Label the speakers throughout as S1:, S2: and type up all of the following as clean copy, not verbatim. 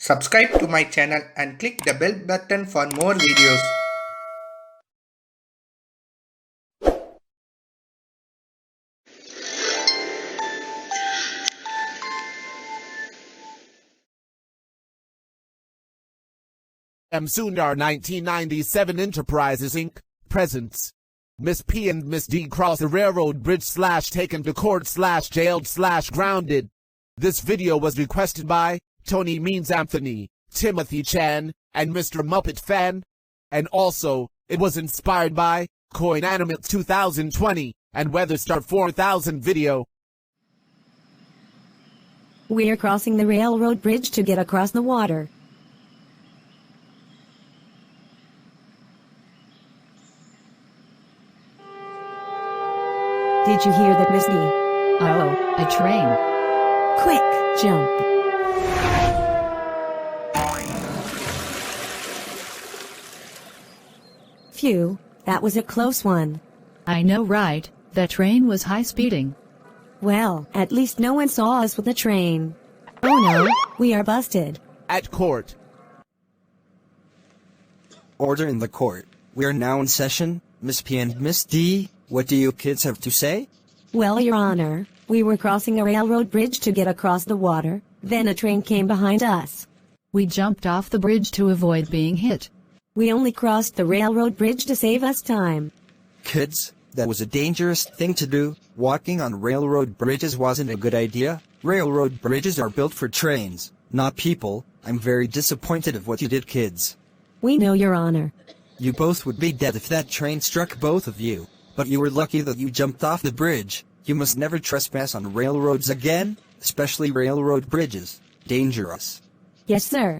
S1: Subscribe to my channel and click the bell button for more videos.
S2: Sundar 1997 Enterprises Inc. presents Miss P and Miss D cross the railroad bridge / taken to court / jailed / grounded. This video was requested by Tony Means Anthony, Timothy Chan, and Mr. MuppetFan. And also, it was inspired by Coin Animate 2020 and Weatherstar 4000 video.
S3: We're crossing the railroad bridge to get across the water. Did you hear that, Miss D?
S4: Oh, a train.
S3: Quick, jump. Phew, that was a close one.
S4: I know, right? The train was high speeding.
S3: Well, at least no one saw us with the train. Oh no, we are busted.
S2: At court.
S5: Order in the court. We are now in session. Miss P and Miss D, what do you kids have to say?
S3: Well, Your Honor, we were crossing a railroad bridge to get across the water, then a train came behind us.
S4: We jumped off the bridge to avoid being hit.
S3: We only crossed the railroad bridge to save us time.
S5: Kids, that was a dangerous thing to do. Walking on railroad bridges wasn't a good idea. Railroad bridges are built for trains, not people. I'm very disappointed of what you did, kids.
S3: We know, Your Honor.
S5: You both would be dead if that train struck both of you. But you were lucky that you jumped off the bridge. You must never trespass on railroads again, especially railroad bridges. Dangerous.
S3: Yes, sir.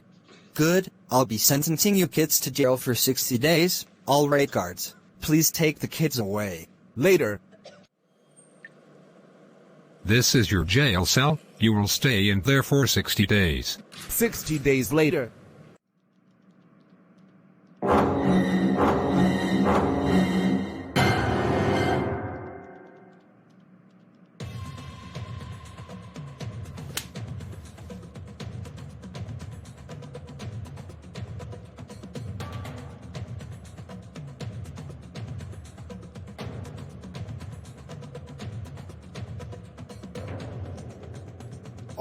S5: Good, I'll be sentencing you kids to jail for 60 days. All right, guards, please take the kids away.
S2: Later.
S6: This is your jail cell. You will stay in there for 60 days.
S2: 60 days later.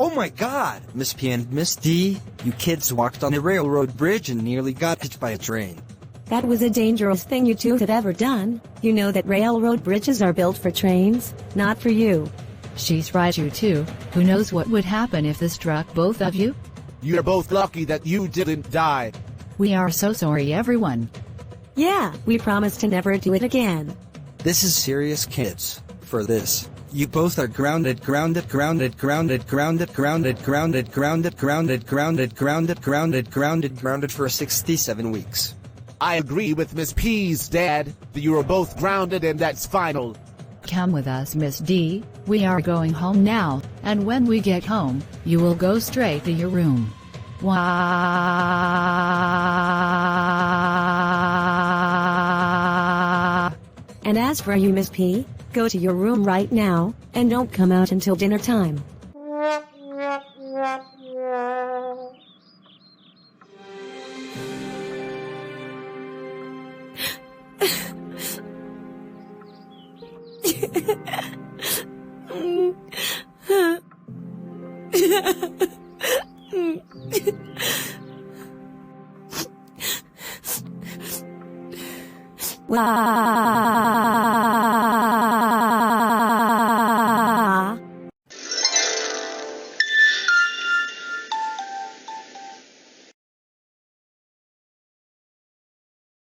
S5: Oh my god! Miss P and Miss D, you kids walked on a railroad bridge and nearly got hit by a train.
S3: That was a dangerous thing you two had ever done. You know that railroad bridges are built for trains, not for you.
S4: She's right, you two. Who knows what would happen if this struck both of you?
S2: You're both lucky that you didn't die.
S4: We are so sorry, everyone.
S3: Yeah, we promise to never do it again.
S5: This is serious, kids. For this, you both are grounded for 67 weeks.
S2: I agree with Miss P's dad that you are both grounded and that's final.
S4: Come with us, Miss D. We are going home now, and when we get home, you will go straight to your room. Wah!
S3: And as for you, Miss P, go to your room right now, and don't come out until dinner time. Wow.